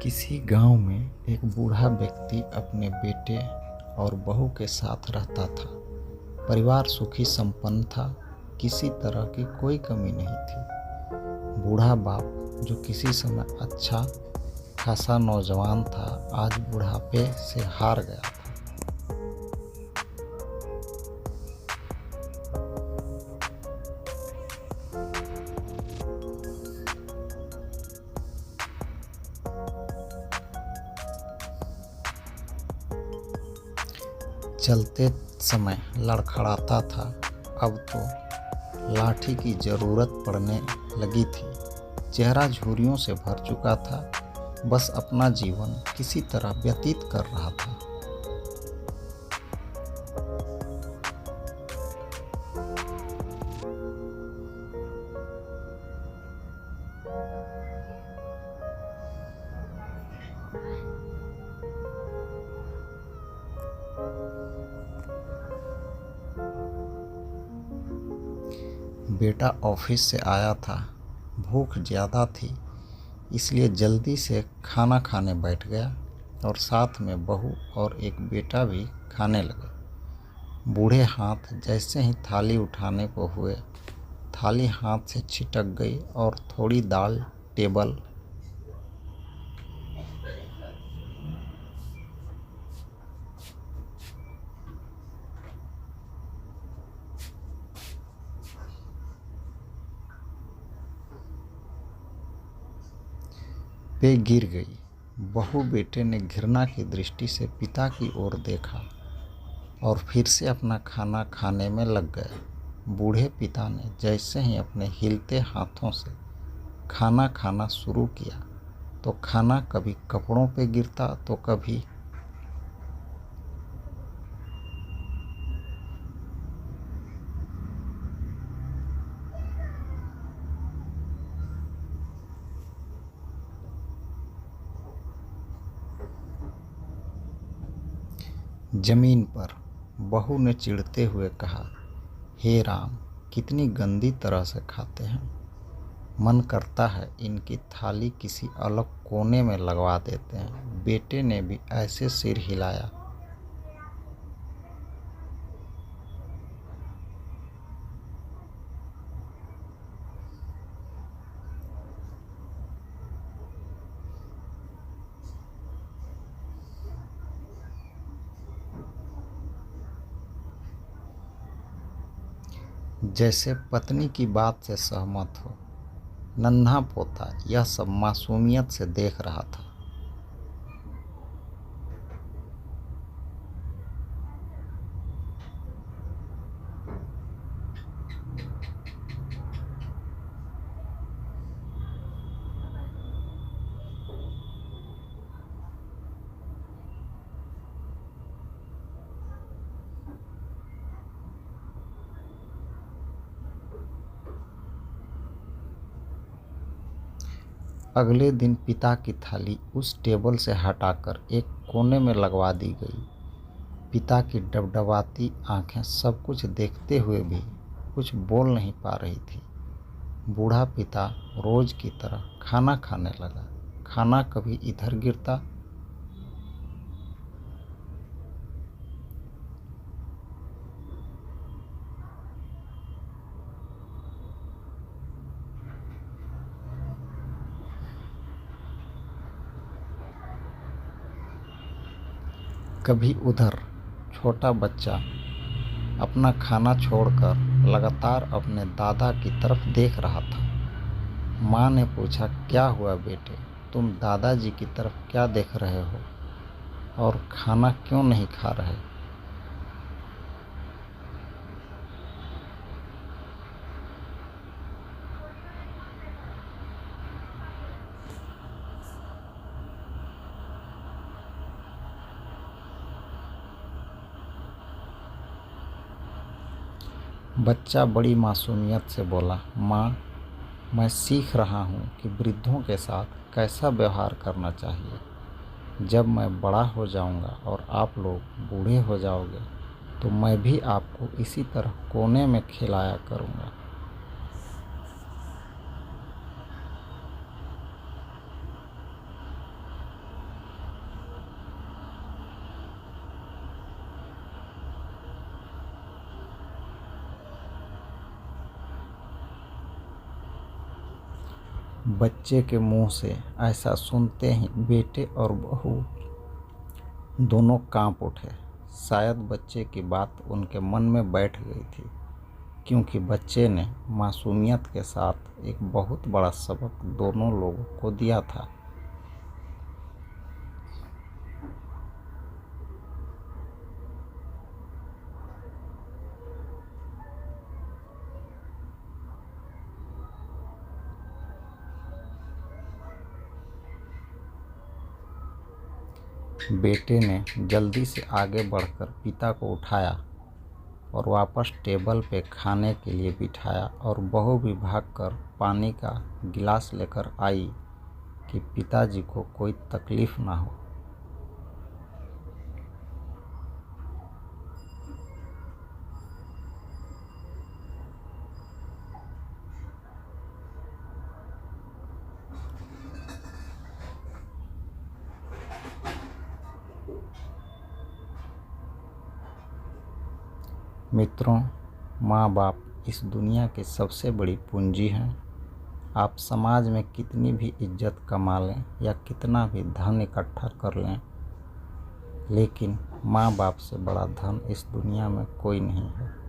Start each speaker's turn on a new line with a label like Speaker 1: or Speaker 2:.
Speaker 1: किसी गांव में एक बूढ़ा व्यक्ति अपने बेटे और बहू के साथ रहता था। परिवार सुखी संपन्न था, किसी तरह की कोई कमी नहीं थी। बूढ़ा बाप, जो किसी समय अच्छा खासा नौजवान था, आज बुढ़ापे से हार गया था। चलते समय लड़खड़ाता था, अब तो लाठी की जरूरत पड़ने लगी थी। चेहरा झुर्रियों से भर चुका था, बस अपना जीवन किसी तरह व्यतीत कर रहा था। बेटा ऑफिस से आया था, भूख ज़्यादा थी, इसलिए जल्दी से खाना खाने बैठ गया और साथ में बहू और एक बेटा भी खाने लगे। बूढ़े हाथ जैसे ही थाली उठाने को हुए, थाली हाथ से छिटक गई और थोड़ी दाल टेबल पे गिर गई। बहू बेटे ने घृणा की दृष्टि से पिता की ओर देखा और फिर से अपना खाना खाने में लग गए। बूढ़े पिता ने जैसे ही अपने हिलते हाथों से खाना खाना शुरू किया, तो खाना कभी कपड़ों पे गिरता तो कभी जमीन पर। बहू ने चिढ़ते हुए कहा, हे राम, कितनी गंदी तरह से खाते हैं। मन करता है इनकी थाली किसी अलग कोने में लगवा देते हैं। बेटे ने भी ऐसे सिर हिलाया। जैसे पत्नी की बात से सहमत हो। नन्हा पोता यह सब मासूमियत से देख रहा था। अगले दिन पिता की थाली उस टेबल से हटाकर एक कोने में लगवा दी गई। पिता की डबडबाती आंखें सब कुछ देखते हुए भी कुछ बोल नहीं पा रही थी। बूढ़ा पिता रोज की तरह खाना खाने लगा। खाना कभी इधर गिरता, कभी उधर। छोटा बच्चा अपना खाना छोड़कर लगातार अपने दादा की तरफ देख रहा था। माँ ने पूछा, क्या हुआ बेटे, तुम दादाजी की तरफ क्या देख रहे हो और खाना क्यों नहीं खा रहे? बच्चा बड़ी मासूमियत से बोला, माँ, मैं सीख रहा हूँ कि वृद्धों के साथ कैसा व्यवहार करना चाहिए। जब मैं बड़ा हो जाऊँगा और आप लोग बूढ़े हो जाओगे, तो मैं भी आपको इसी तरह कोने में खिलाया करूँगा। बच्चे के मुंह से ऐसा सुनते ही बेटे और बहू दोनों कांप उठे। शायद बच्चे की बात उनके मन में बैठ गई थी, क्योंकि बच्चे ने मासूमियत के साथ एक बहुत बड़ा सबक दोनों लोगों को दिया था। बेटे ने जल्दी से आगे बढ़कर पिता को उठाया और वापस टेबल पे खाने के लिए बिठाया, और बहू भी भागकर पानी का गिलास लेकर आई कि पिताजी को कोई तकलीफ ना हो। मित्रों, माँ बाप इस दुनिया की सबसे बड़ी पूंजी हैं। आप समाज में कितनी भी इज्जत कमा लें या कितना भी धन इकट्ठा कर लें, लेकिन माँ बाप से बड़ा धन इस दुनिया में कोई नहीं है।